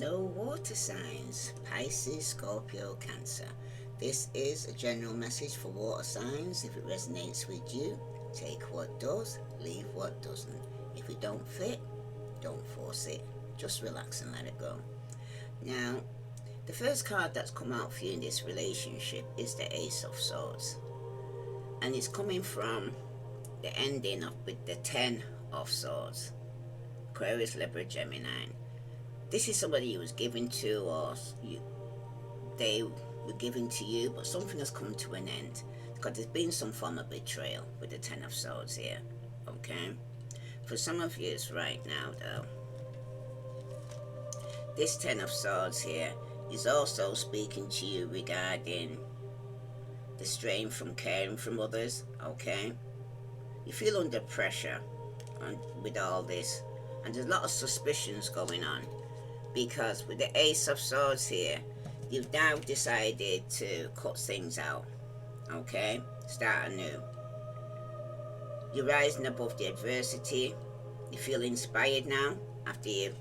Hello, water signs, Pisces, Scorpio, Cancer. This is a general message for water signs. If it resonates with you, take what does, leave what doesn't. If it don't fit, don't force it. Just relax and let it go. Now, the first card that's come out for you in this relationship is the Ace of Swords. And it's coming from the ending of with the Ten of Swords. Aquarius, Libra, Gemini. This is somebody you was given to, or they were given to you, but something has come to an end because there's been some form of betrayal with the Ten of Swords here. Okay, for some of you right now though, this Ten of Swords here is also speaking to you regarding the strain from caring from others. Okay, you feel under pressure with all this, and there's a lot of suspicions going on. Because with the Ace of Swords here, you've now decided to cut things out, okay? Start anew. You're rising above the adversity. You feel inspired now after you've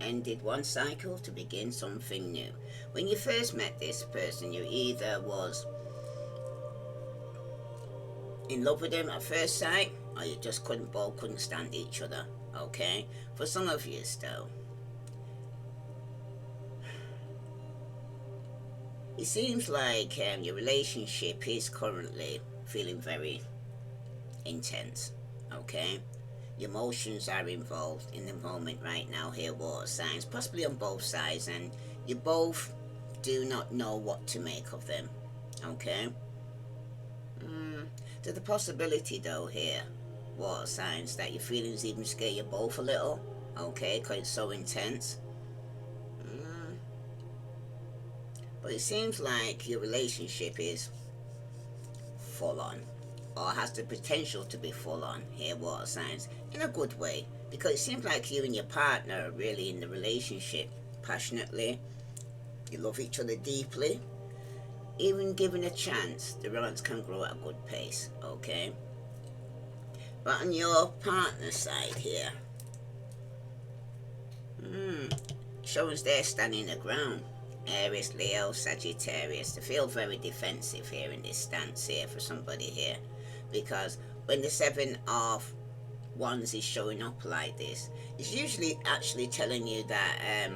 ended one cycle to begin something new. When you first met this person, you either was in love with them at first sight, or you just couldn't stand each other, okay? For some of you still, it seems like your relationship is currently feeling very intense, okay? Your emotions are involved in the moment right now here, water signs, possibly on both sides, and you both do not know what to make of them, okay? There's a possibility though here, water signs, that your feelings even scare you both a little, okay, because it's so intense. But it seems like your relationship is full on, or has the potential to be full on here, water signs, in a good way, because it seems like you and your partner are really in the relationship passionately. You love each other deeply. Even given a chance, the romance can grow at a good pace, okay? But on your partner side here, shows they're standing their ground. Aries, Leo, Sagittarius. They feel very defensive here in this stance here for somebody here, because when the Seven of Wands is showing up like this, it's usually actually telling you that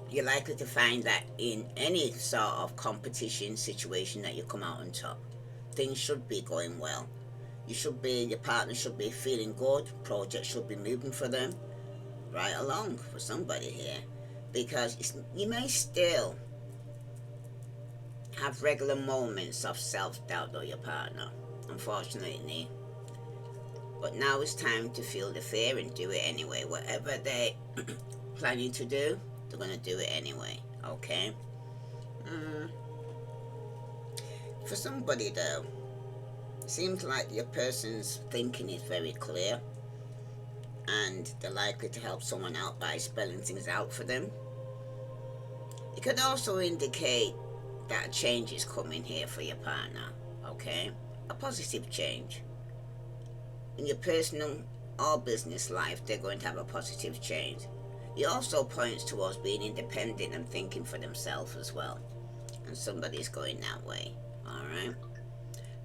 you're likely to find that in any sort of competition situation that you come out on top. Things should be going well. Your partner should be feeling good. Project should be moving for them right along for somebody here. Because you may still have regular moments of self-doubt with your partner, unfortunately. But now it's time to feel the fear and do it anyway. Whatever they're planning to do, they're going to do it anyway, okay? For somebody though, it seems like your person's thinking is very clear, and they're likely to help someone out by spelling things out for them. It could also indicate that a change is coming here for your partner, okay? A positive change. In your personal or business life, they're going to have a positive change. It also points towards being independent and thinking for themselves as well. And somebody's going that way, alright?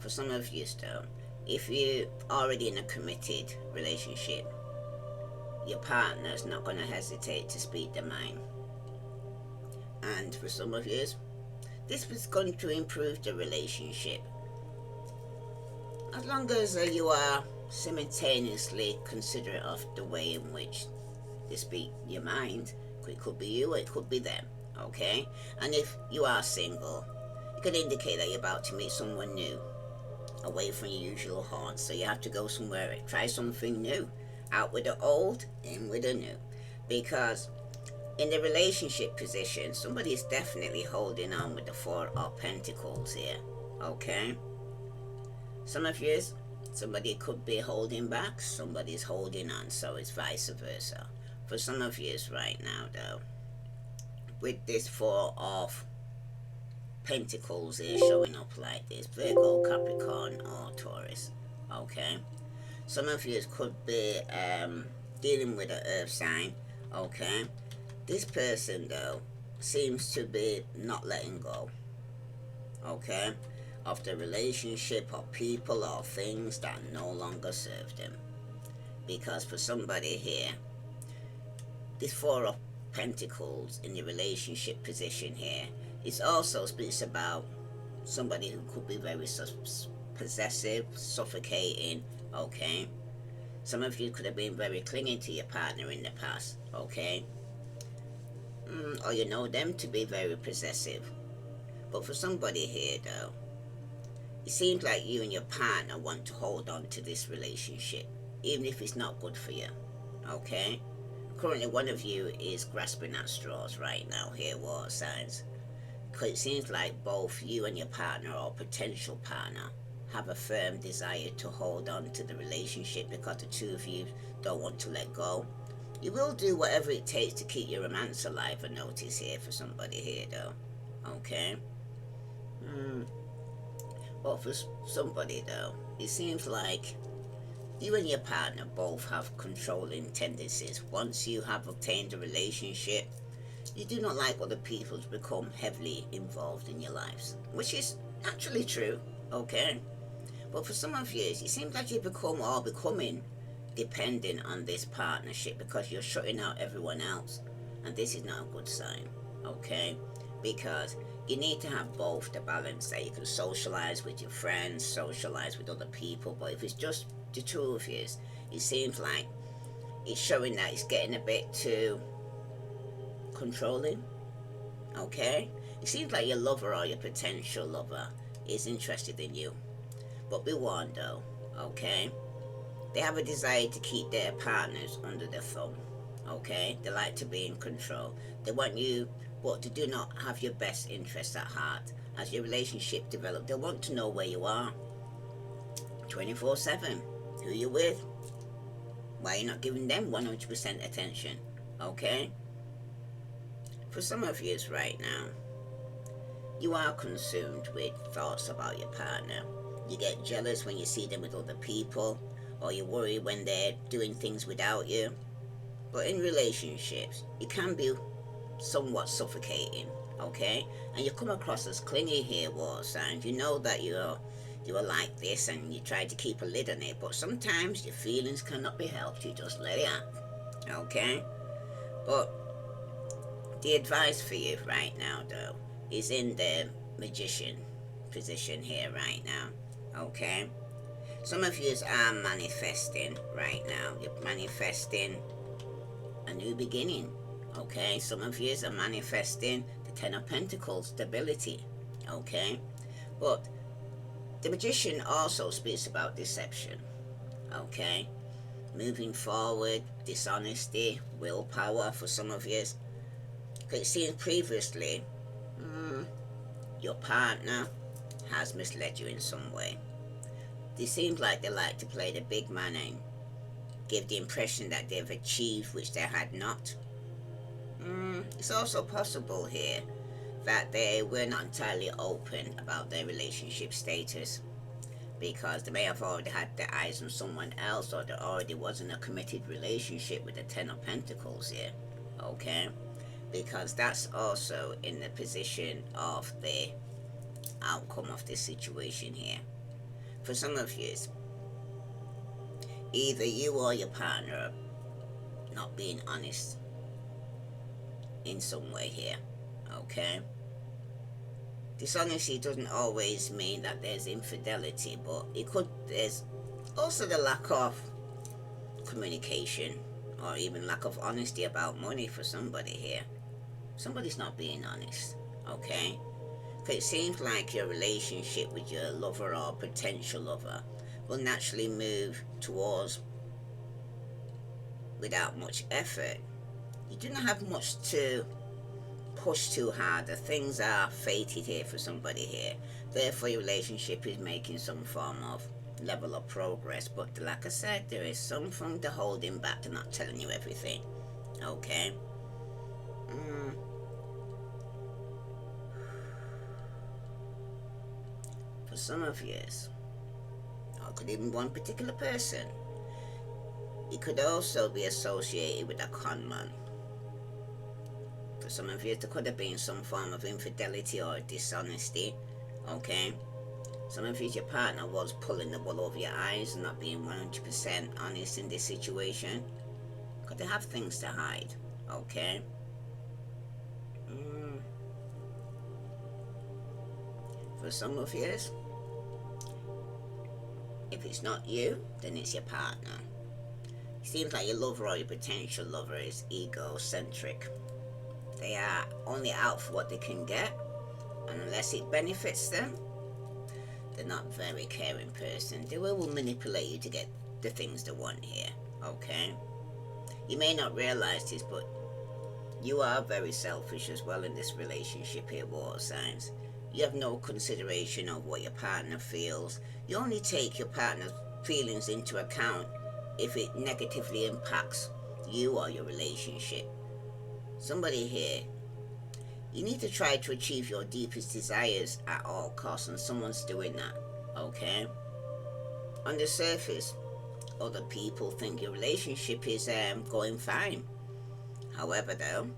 For some of you still, if you're already in a committed relationship, your partner's not going to hesitate to speak their mind. And for some of you, this was going to improve the relationship. As long as you are simultaneously considerate of the way in which they speak your mind. It could be you, or it could be them, okay? And if you are single, it could indicate that you're about to meet someone new, away from your usual haunts. So you have to go somewhere, try something new. Out with the old, in with the new. Because in the relationship position, somebody is definitely holding on with the Four of Pentacles here, okay? Some of you, somebody could be holding back, somebody's holding on, so it's vice versa. For some of you right now though, with this Four of Pentacles here showing up like this, Virgo, Capricorn, or Taurus, okay? Some of you could be dealing with an earth sign, okay? This person, though, seems to be not letting go, okay, of the relationship or people or things that no longer serve them. Because for somebody here, this Four of Pentacles in the relationship position here, it also speaks about somebody who could be very possessive, suffocating, okay? Some of you could have been very clingy to your partner in the past, okay? Or you know them to be very possessive. But for somebody here, though, it seems like you and your partner want to hold on to this relationship, even if it's not good for you, okay? Currently, one of you is grasping at straws right now here, water signs. Because it seems like both you and your partner or potential partner have a firm desire to hold on to the relationship because the two of you don't want to let go. You will do whatever it takes to keep your romance alive, I notice here for somebody here, though, okay? But for somebody, though, it seems like you and your partner both have controlling tendencies. Once you have obtained a relationship, you do not like other people to become heavily involved in your lives, which is actually true, okay? But for some of you, it seems like you become or becoming dependent on this partnership because you're shutting out everyone else, and this is not a good sign, okay? Because you need to have both the balance that you can socialize with your friends, socialize with other people, but if it's just the two of you, it seems like it's showing that it's getting a bit too controlling, okay? It seems like your lover or your potential lover is interested in you, but be warned though, okay? They have a desire to keep their partners under their thumb, okay? They like to be in control. They want you, but they do not have your best interests at heart. As your relationship develops, they want to know where you are 24/7. Who you with? Why you're not giving them 100% attention, okay? For some of you right now, you are consumed with thoughts about your partner. You get jealous when you see them with other people, or you worry when they're doing things without you. But in relationships, it can be somewhat suffocating, okay? And you come across as clingy here, water signs. You know that you are like this and you try to keep a lid on it, but sometimes your feelings cannot be helped. You just let it out, okay? But the advice for you right now, though, is in the Magician position here right now, okay? Some of you are manifesting right now. You're manifesting a new beginning, okay? Some of you are manifesting the Ten of Pentacles, stability, okay? But the Magician also speaks about deception, okay? Moving forward, dishonesty, willpower for some of you. Because it seems previously, your partner has misled you in some way. It seems like they like to play the big man and give the impression that they've achieved which they had not. It's also possible here that they were not entirely open about their relationship status because they may have already had their eyes on someone else, or there already wasn't a committed relationship with the Ten of Pentacles here, okay? Because that's also in the position of the outcome of this situation here. For some of you, either you or your partner are not being honest in some way here, okay? Dishonesty doesn't always mean that there's infidelity, but there's also the lack of communication or even lack of honesty about money for somebody here. Somebody's not being honest, okay? Because it seems like your relationship with your lover or potential lover will naturally move towards without much effort. You do not have much to push too hard. The things are fated here for somebody here. Therefore, your relationship is making some form of level of progress. But like I said, there is something to holding back, to not telling you everything. Okay? For some of you, or could even one particular person, it could also be associated with a con man. For some of you, there could have been some form of infidelity or dishonesty. Okay? Some of you, your partner was pulling the wool over your eyes and not being 100% honest in this situation. Because they have things to hide. Okay? For some of you, if it's not you, then it's your partner. It seems like your lover or your potential lover is egocentric. They are only out for what they can get, and unless it benefits them, they're not a very caring person. They will manipulate you to get the things they want here, okay? You may not realize this, but you are very selfish as well in this relationship here, water signs. You have no consideration of what your partner feels. You only take your partner's feelings into account if it negatively impacts you or your relationship. Somebody here, you need to try to achieve your deepest desires at all costs, and someone's doing that, okay? On the surface, other people think your relationship is going fine. However, though,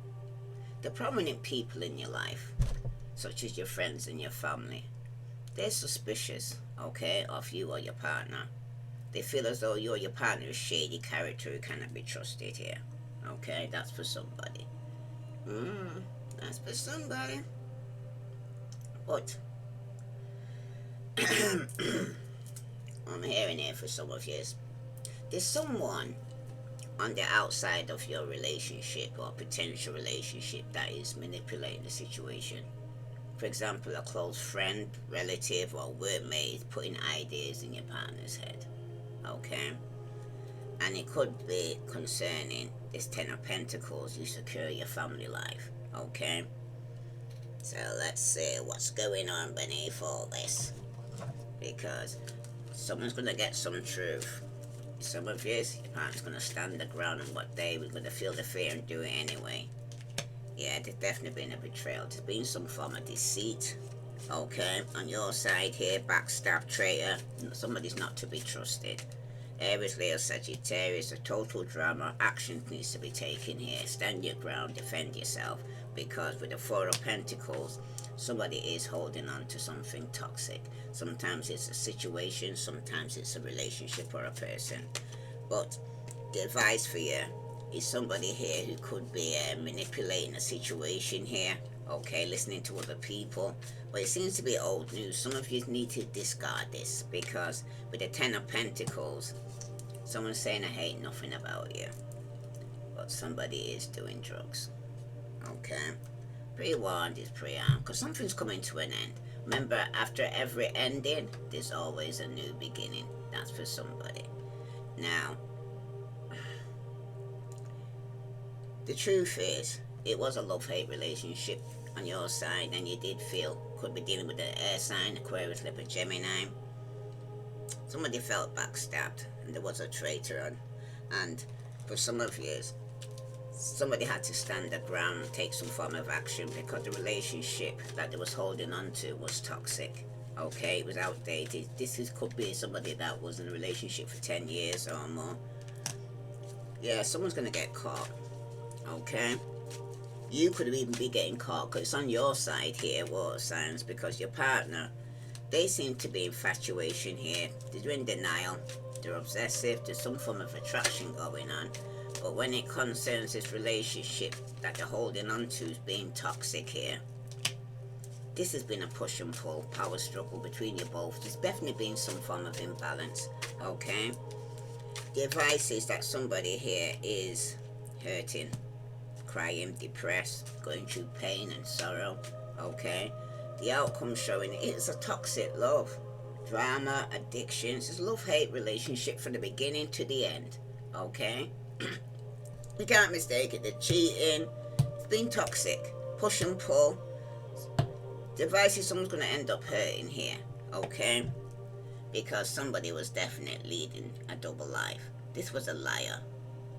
the prominent people in your life, such as your friends and your family, they're suspicious, okay, of you or your partner. They feel as though you or your partner is shady character who cannot be trusted here, okay? That's for somebody. That's for somebody. But I'm hearing here for some of you. There's someone on the outside of your relationship or potential relationship that is manipulating the situation. For example, a close friend, relative, or workmate putting ideas in your partner's head. Okay? And it could be concerning this Ten of Pentacles, you secure your family life. Okay? So let's see what's going on beneath all this. Because someone's going to get some truth. Some of you, your partner's going to stand the ground on what they were going to feel the fear and do it anyway. Yeah, there's definitely been a betrayal. There's been some form of deceit. Okay, on your side here, backstab, traitor, somebody's not to be trusted. Aries, Leo, Sagittarius, a total drama. Action needs to be taken here. Stand your ground, defend yourself. Because with the Four of Pentacles, somebody is holding on to something toxic. Sometimes it's a situation, sometimes it's a relationship or a person. But the advice for you is somebody here who could be manipulating a situation here. Okay, listening to other people. But it seems to be old news. Some of you need to discard this, because with the Ten of Pentacles, someone's saying I hate nothing about you, but somebody is doing drugs. Okay, pre-warned is pre-armed, because something's coming to an end. Remember, after every ending, there's always a new beginning. That's for somebody. Now, the truth is, it was a love-hate relationship on your side, and you did feel, could be dealing with the air sign, Aquarius, Libra, Gemini. Somebody felt backstabbed, and there was a traitor on. And for some of you, somebody had to stand their ground and take some form of action, because the relationship that they was holding on to was toxic. Okay, it was outdated. Could be somebody that was in a relationship for 10 years or more. Yeah, someone's gonna get caught. Okay, you could even be getting caught, because it's on your side here, water signs, because your partner, they seem to be infatuation here. They're in denial, they're obsessive, there's some form of attraction going on. But when it concerns this relationship that they're holding on to is being toxic here, this has been a push and pull, power struggle between you both. There's definitely been some form of imbalance, okay? The advice is that somebody here is hurting, crying, depressed, going through pain and sorrow, okay? The outcome showing it's a toxic love. Drama, addictions, it's a love-hate relationship from the beginning to the end, okay? You can't mistake it. The cheating, it's been toxic, push and pull. The advice is someone's going to end up hurting here, okay? Because somebody was definitely leading a double life. This was a liar,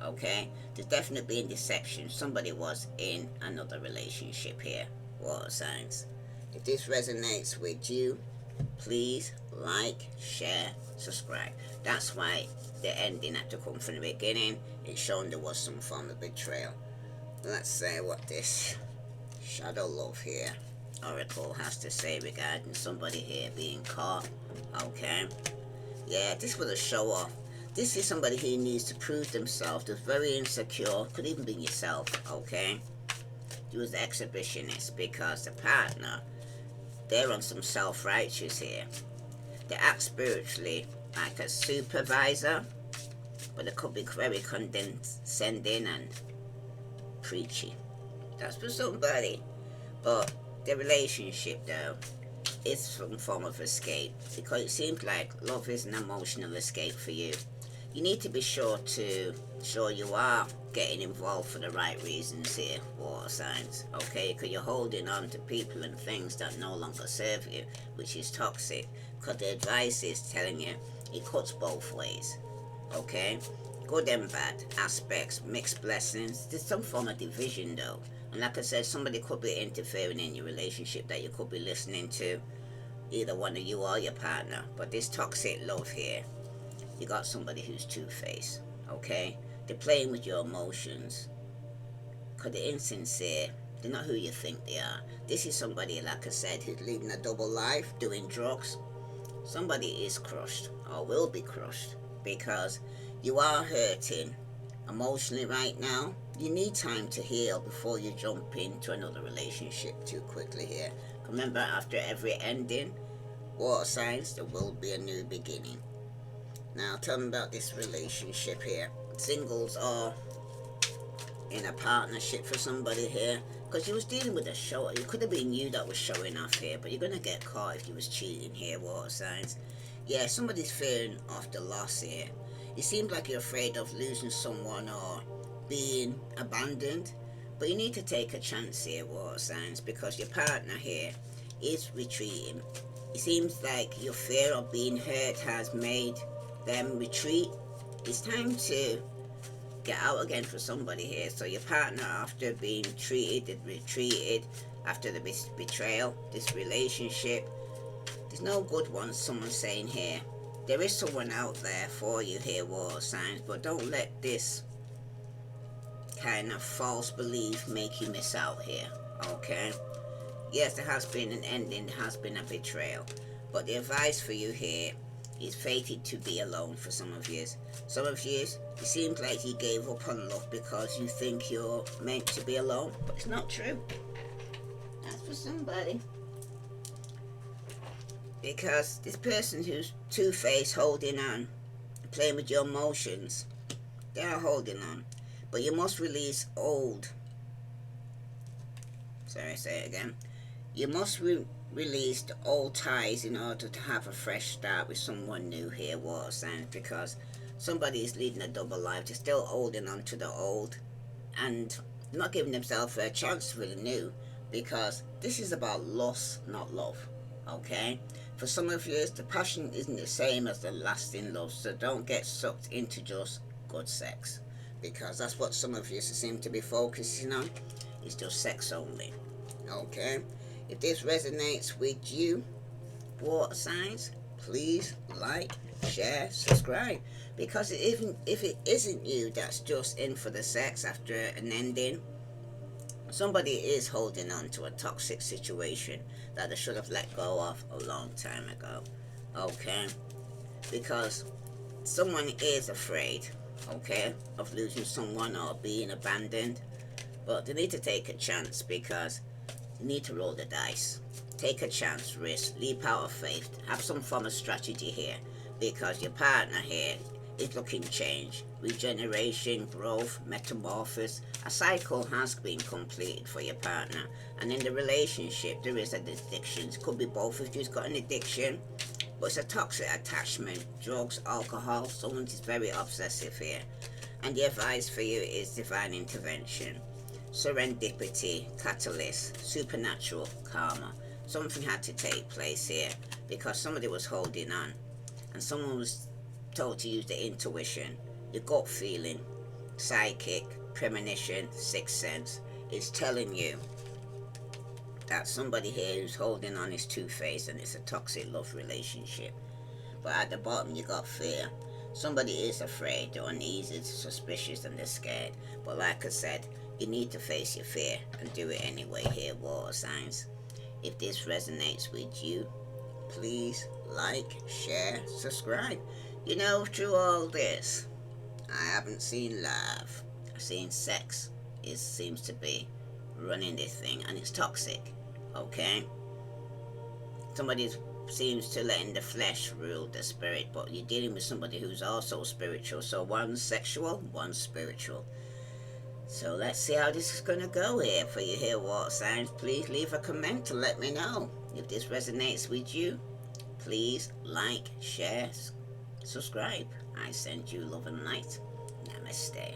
okay? There's definitely been deception. Somebody was in another relationship here, water signs. If this resonates with you, please like, share, subscribe. That's why the ending had to come from the beginning. It's shown there was some form of betrayal. Let's say what this Shadow love here. Oracle has to say regarding somebody here being caught. Okay. Yeah, this was a show off. This is somebody who needs to prove themselves. They're very insecure. Could even be yourself. Okay. You was the exhibitionist because the partner, they're on some self-righteous here. They act spiritually like a supervisor, but it could be very condescending and preachy. That's for somebody. But the relationship, though, is some form of escape because it seems like love is an emotional escape for you. You need to be sure you are getting involved for the right reasons here, water signs, okay? Because you're holding on to people and things that no longer serve you, which is toxic. Because the advice is telling you it cuts both ways, okay? Good and bad aspects, mixed blessings. There's some form of division though. And like I said, somebody could be interfering in your relationship that you could be listening to, either one of you or your partner. But this toxic love here, you got somebody who's two-faced, okay? They're playing with your emotions. Because they're insincere. They're not who you think they are. This is somebody, like I said, who's leading a double life, doing drugs. Somebody is crushed, or will be crushed, because you are hurting emotionally right now. You need time to heal before you jump into another relationship too quickly here. Remember, after every ending, water signs, there will be a new beginning. Now, tell me about this relationship here. Singles are in a partnership for somebody here, because you was dealing with a show. It could have been you that was showing off here, but you're going to get caught if you was cheating here, water signs. Yeah, somebody's fearing of the loss here. It seems like you're afraid of losing someone or being abandoned, but you need to take a chance here, water signs, because your partner here is retreating. It seems like your fear of being hurt has made them retreat. It's time to get out again for somebody here. So your partner, after being retreated after the betrayal, this relationship, there's no good one, someone's saying here. There is someone out there for you here, water signs, but don't let this kind of false belief make you miss out here, okay? Yes, there has been an ending, there has been a betrayal, but the advice for you here is fated to be alone for some of you. Some of you, it seems like you gave up on love because you think you're meant to be alone, but it's not true. That's for somebody. Because this person who's two-faced, holding on, playing with your emotions, they are holding on. But you must release old. Sorry, say it again. You must release the old ties in order to have a fresh start with someone new here, water signs, because somebody is leading a double life. They're still holding on to the old and not giving themselves a chance for the new, because this is about loss, not love, okay? For some of you, the passion isn't the same as the lasting love, so don't get sucked into just good sex, because that's what some of you seem to be focusing on. It's just sex only, okay? If this resonates with you, water signs, please like, share, subscribe, because even if it isn't you that's just in for the sex after an ending, somebody is holding on to a toxic situation that they should have let go of a long time ago, okay? Because someone is afraid, okay, of losing someone or being abandoned, but they need to take a chance, because you need to roll the dice. Take a chance, risk, leap out of faith, have some form of strategy here, because your partner here is looking change, regeneration, growth, metamorphosis. A cycle has been completed for your partner, and in the relationship there is an addiction. It could be both of you's got an addiction, but it's a toxic attachment, drugs, alcohol. Someone is very obsessive here, and the advice for you is divine intervention, serendipity, catalyst, supernatural karma. Something had to take place here, because somebody was holding on, and someone was told to use the intuition, your gut feeling, psychic, premonition, sixth sense. It's telling you that somebody here who's holding on is two-faced, and it's a toxic love relationship. But at the bottom you got fear. Somebody is afraid, they're uneasy, suspicious, and they're scared. But like I said, you need to face your fear and do it anyway here, water signs. If this resonates with you, please like, share, subscribe. You know, through all this, I haven't seen love. I've seen sex. It seems to be running this thing, and it's toxic. Okay? Somebody seems to letting the flesh rule the spirit, but you're dealing with somebody who's also spiritual. So one's sexual, one's spiritual. So let's see how this is going to go here for you here, water signs. Please leave a comment to let me know. If this resonates with you, please like, share, subscribe. I send you love and light. Namaste.